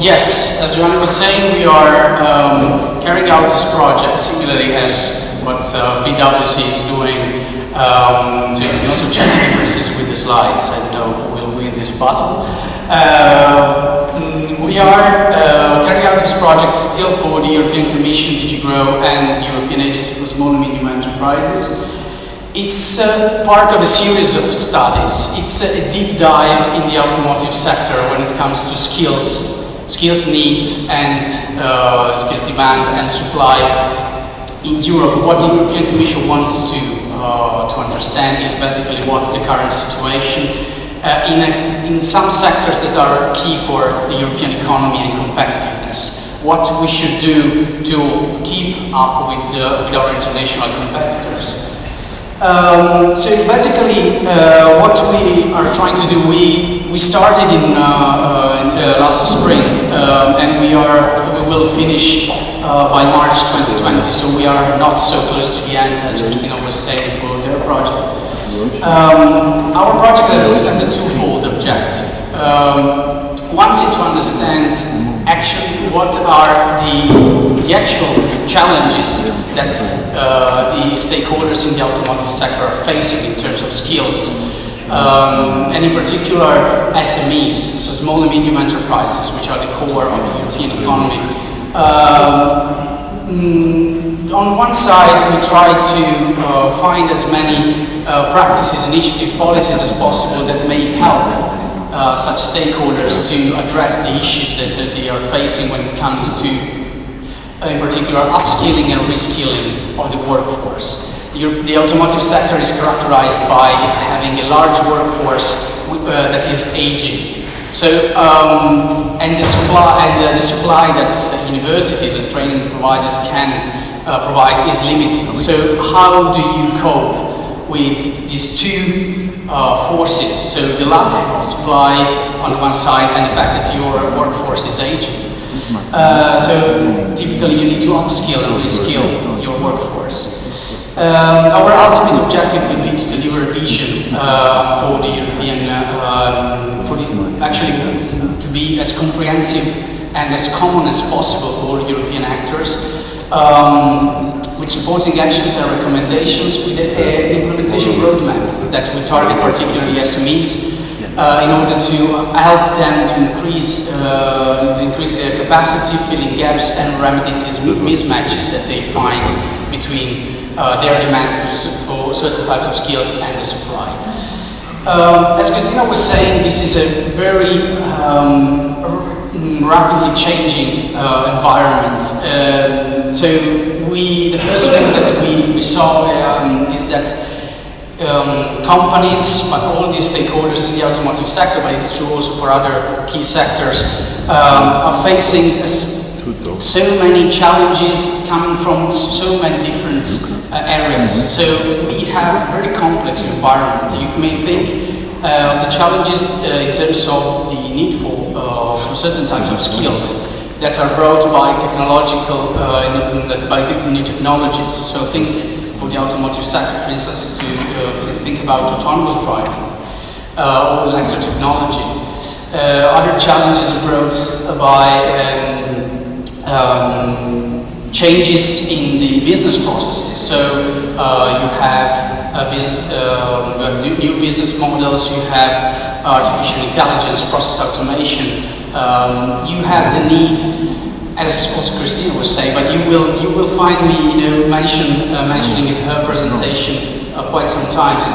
Yes, as Giovanni was saying, we are carrying out this project similarly as what PwC is doing. So you can also check the differences with the slides and know who will win this battle. We are carrying out this project still for the European Commission, DG GROW, and the European Agency for Small and Medium Enterprises. It's part of a series of studies. It's a deep dive in the automotive sector when it comes to skills needs and skills demand and supply in Europe. What the European Commission wants to understand is basically what's the current situation in some sectors that are key for the European economy and competitiveness. What we should do to keep up with our international competitors. So basically, what we are trying to do, we started in last spring, and we will finish by March 2020. So we are not so close to the end, as Christina was saying, for their project. Our project has a twofold objective. One is to understand actually what are the actual challenges that the stakeholders in the automotive sector are facing in terms of skills, and in particular SMEs, so small and medium enterprises, which are the core of the European economy. On one side, we try to find as many practices, initiative, policies as possible that may help such stakeholders to address the issues that they are facing when it comes to, in particular, upskilling and reskilling of the workforce. The automotive sector is characterized by having a large workforce that is aging. So, and the supply that universities and training providers can provide is limited. So, how do you cope with these two forces? So, the lack of supply on one side and the fact that your workforce is aging. So, typically, you need to upskill and reskill your workforce. Our ultimate objective will be to deliver a vision for the European, actually to be as comprehensive and as common as possible for all European actors, with supporting actions and recommendations, with an implementation roadmap that will target particularly SMEs in order to help them to increase their capacity, filling gaps and remedying these mismatches that they find between their demand for certain types of skills and the supply. As Christina was saying, this is a very rapidly changing environment. So the first thing that we saw is that companies, but all these stakeholders in the automotive sector, but it's true also for other key sectors, are facing so many challenges coming from so many different areas. So we have a very complex environment. You may think of the challenges in terms of the need for certain types of skills that are brought by by new technologies. So think for the automotive sector, for instance, to think about autonomous driving or electric technology. Other challenges are brought by changes in the business processes. So you have new business models, you have artificial intelligence, process automation. You have the need, as also Christina was saying, but you will find me, mentioning in her presentation quite some times.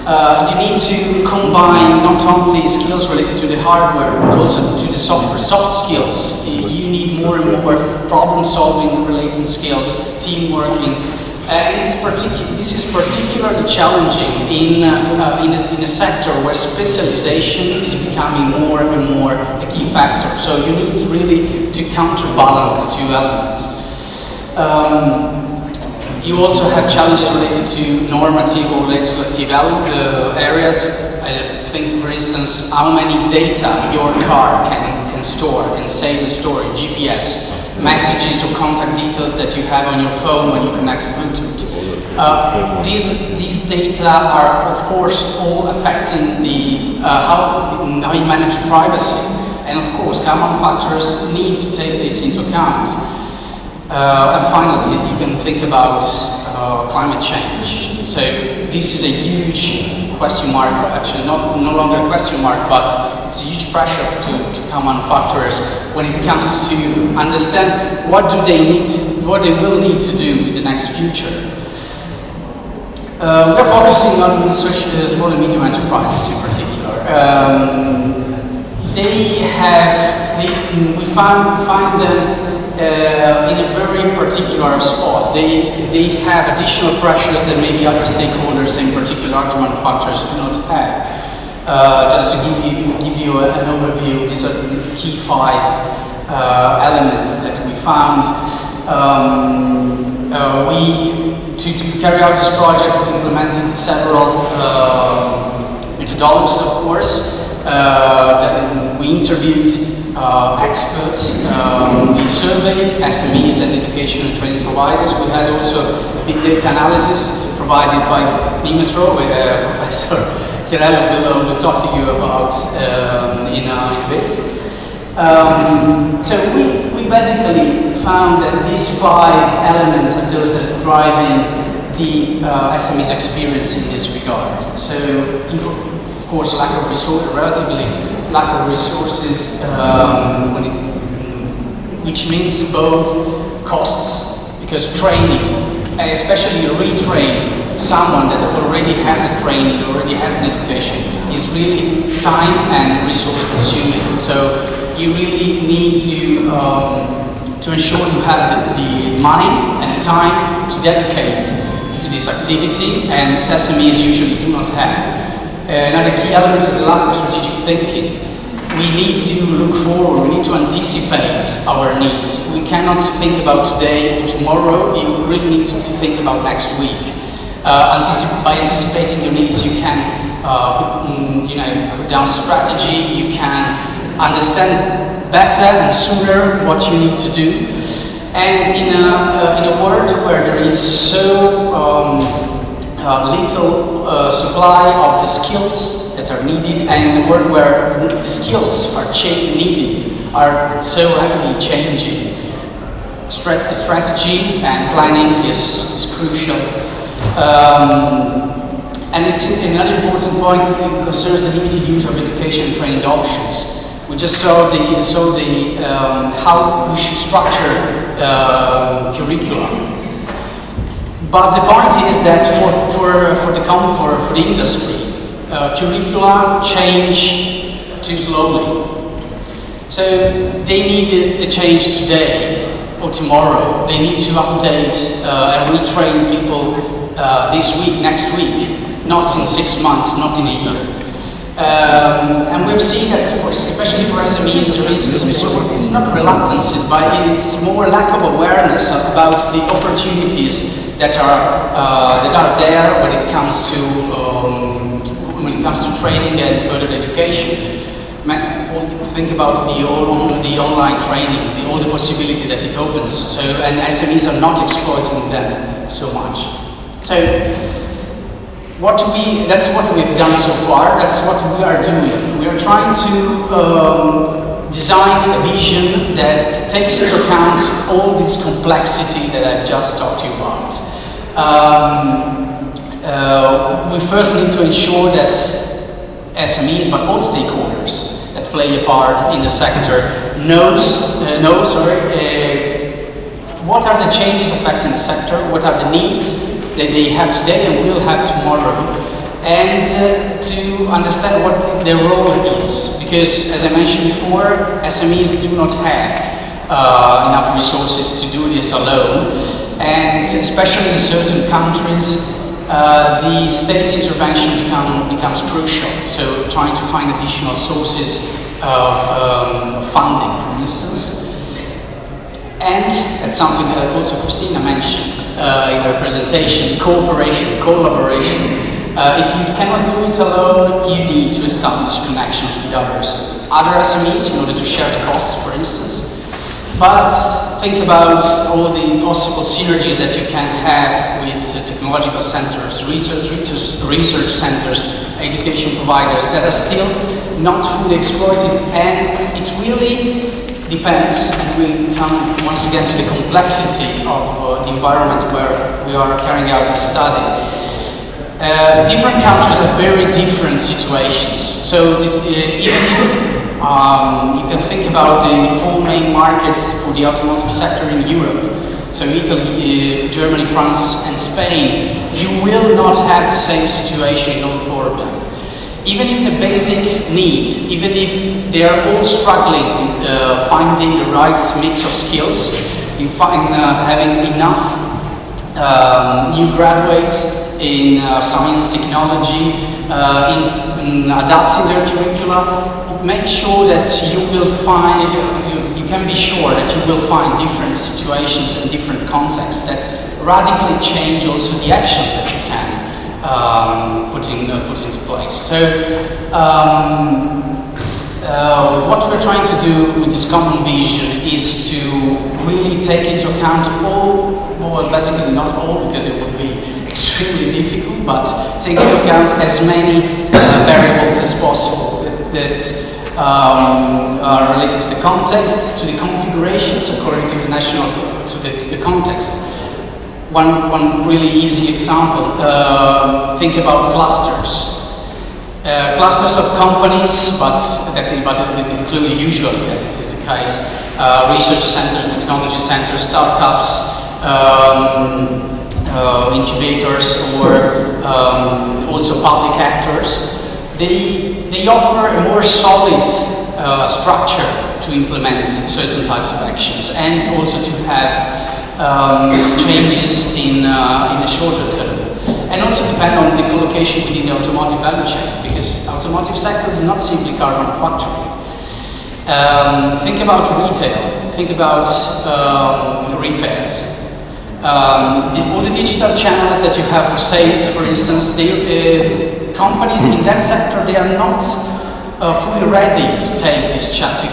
You need to combine not only skills related to the hardware, but also to the soft skills. You need more and more problem-solving related skills, team working, and this is particularly challenging in a sector where specialization is becoming more and more a key factor. So you need really to counterbalance the two elements. You also have challenges related to normative or legislative areas. I think, for instance, how many data your car can store, can save and store in GPS, messages or contact details that you have on your phone when you connect to Bluetooth. These data are, of course, all affecting how you manage privacy. And of course, car manufacturers need to take this into account. And finally, you can think about climate change. So this is a huge question mark, actually no longer a question mark, but it's a huge pressure to car manufacturers when it comes to understand what they will need to do in the next future. We're focusing on small and medium enterprises in particular. We find them in a very particular spot. They have additional pressures that maybe other stakeholders, in particular large manufacturers, do not have. Just to give you an overview, these are the key 5 elements that we found. To carry out this project, we implemented several methodologies, of course. We interviewed experts, we surveyed SMEs and education and training providers. We had also big data analysis provided by Technimetro with Professor Chiarello will talk to you about in a bit. So we basically found that these 5 elements are those that are driving the SME's experience in this regard. So, of course, relatively lack of resources, which means both costs, because training, and especially retrain someone that already has a training, already has an education, is really time and resource consuming. So you really need to ensure you have the money and the time to dedicate to this activity, and SMEs usually do not have. Another key element is the lack of strategic thinking. We need to look forward, we need to anticipate our needs. We cannot think about today or tomorrow, you really need to think about next week. By anticipating your needs, you can put down a strategy, you can understand better and sooner what you need to do. And in a world where there is so little supply of the skills that are needed, and in a world where the skills are are so rapidly changing, strategy and planning is crucial. And it's another important point that concerns the limited use of education and training options. We just saw how we should structure curriculum. But the point is that for the industry, curricula change too slowly. So they need a change today or tomorrow. They need to update and retrain people this week, next week, not in 6 months, not in a year. And we've seen that, especially for SMEs, there is some sort of, it's not reluctances, but it's more lack of awareness about the opportunities that are there when it comes to training and further education. Think about the online training, all the possibilities that it opens. So, and SMEs are not exploiting them so much. So, that's what we've done so far. That's what we are doing. We are trying to design a vision that takes into account all this complexity that I've just talked to you about. We first need to ensure that SMEs, but all stakeholders that play a part in the sector know what are the changes affecting the sector, what are the needs that they have today and will have tomorrow, and to understand what their role is. Because, as I mentioned before, SMEs do not have enough resources to do this alone, and especially in certain countries, the state intervention becomes crucial. So, trying to find additional sources of funding, for instance. And that's something that also Christina mentioned in her presentation: cooperation, collaboration. If you cannot do it alone, you need to establish connections with other SMEs in order to share the costs, for instance. But think about all the possible synergies that you can have with technological centers, research centers, education providers that are still not fully exploited, and it really depends, and we come once again to the complexity of the environment where we are carrying out this study. Different countries have very different situations. So this, even if you can think about the 4 main markets for the automotive sector in Europe, so Italy, Germany, France and Spain, you will not have the same situation in all 4 of them. Even if the basic need, even if they are all struggling with finding the right mix of skills, you find having enough new graduates in science, technology, in adapting their curricula, make sure that you will find, you can be sure that you will find different situations and different contexts that radically change also the actions that you can put into place. So what we're trying to do with this common vision is to really take into account all, well basically not all because it would be extremely difficult, but take into account as many variables as possible that are related to the context, to the configurations according to the national, to the context. One really easy example, think about clusters. Clusters of companies, but that include usually, as it is the case, research centers, technology centers, startups, incubators, or also public actors. They offer a more solid structure to implement certain types of actions and also to have changes in a shorter term, and also depend on the collocation within the automotive value chain, because automotive sector is not simply car manufacturing. Think about retail, think about repairs. All the digital channels that you have for sales, for instance, companies in that sector, they are not fully ready to take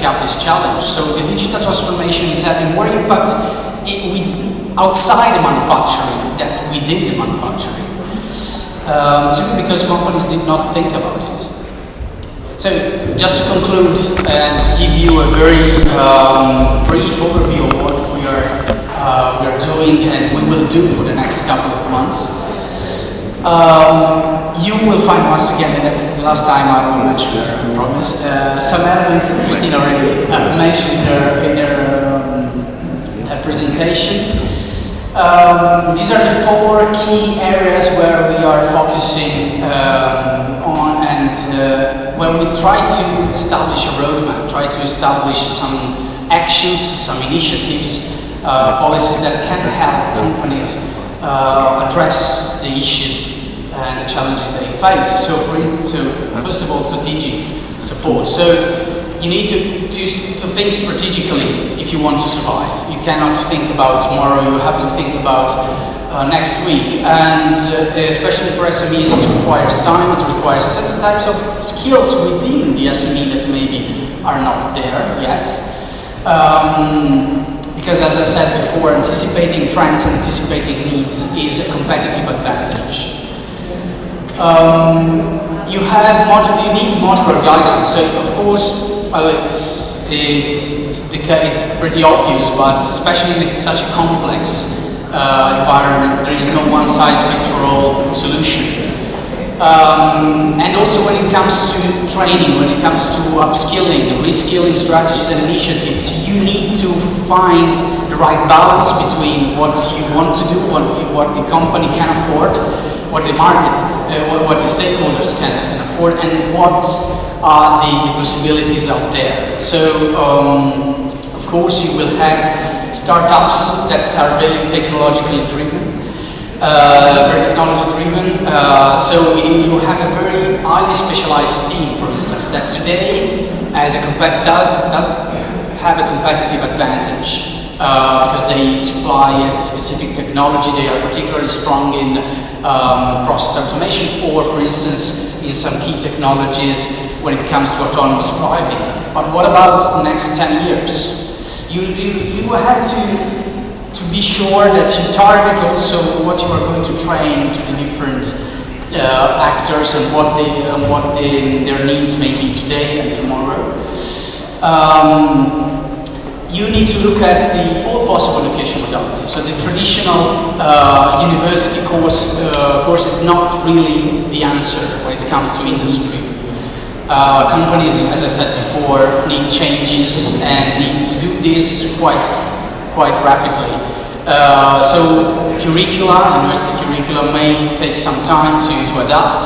up this challenge. So the digital transformation is having more impact outside the manufacturing than within the manufacturing, simply because companies did not think about it. So, just to conclude and give you a very brief overview of what we are doing and we will do for the next couple of months. You will find once again, and that's the last time I will mention it, I promise, some elements that Christine already mentioned in her presentation. These are the 4 key areas where we are focusing on, and where we try to establish a roadmap, try to establish some actions, some initiatives, policies that can help companies address the issues and the challenges they face. So, first of all, strategic support. So, you need to think strategically if you want to survive. You cannot think about tomorrow, you have to think about next week. And especially for SMEs, it requires time, it requires certain types of skills within the SME that maybe are not there yet. Because as I said before, anticipating trends and anticipating needs is a competitive advantage. You need modular guidelines. So of course, it's pretty obvious, but especially in such a complex environment, there is no one-size-fits-for-all solution. And also when it comes to training, when it comes to upskilling, reskilling strategies and initiatives, you need to find the right balance between what you want to do, what the company can afford, what the market, what the stakeholders can afford, and what are the possibilities out there. So, of course, you will have startups that are very technologically driven, very technology driven. So you have a very highly specialized team, for instance, that today does have a competitive advantage because they supply a specific technology. They are particularly strong in process automation, or, for instance, in some key technologies when it comes to autonomous driving. But what about the next 10 years? You have to be sure that you target also what you are going to train to the different actors and what their needs may be today and tomorrow. You need to look at all possible education modalities. So the traditional university course is not really the answer when it comes to industry. Companies, as I said before, need changes and need to do this quite rapidly. So curricula, university curricula may take some time to adapt,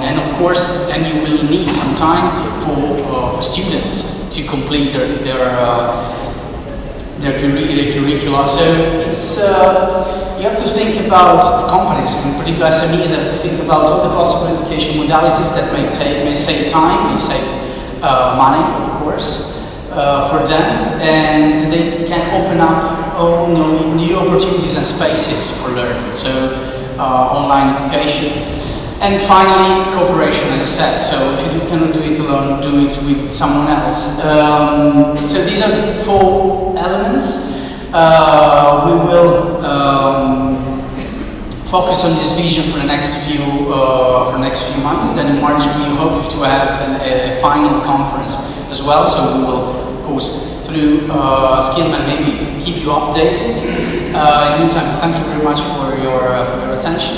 and of course, then you will need some time for students to complete their curricula. So it's you have to think about companies, in particular SMEs, that think about all the possible education modalities that may save time, may save money, of course, for them, and they can open up all new opportunities and spaces for learning. So online education. And finally, cooperation, as I said. So if you cannot do it alone, do it with someone else. So these are the 4 elements. We will focus on this vision for the next few months. Then in March, we hope to have a final conference as well. So we will, of course, through Skillman, maybe keep you updated. In the meantime, thank you very much for your attention.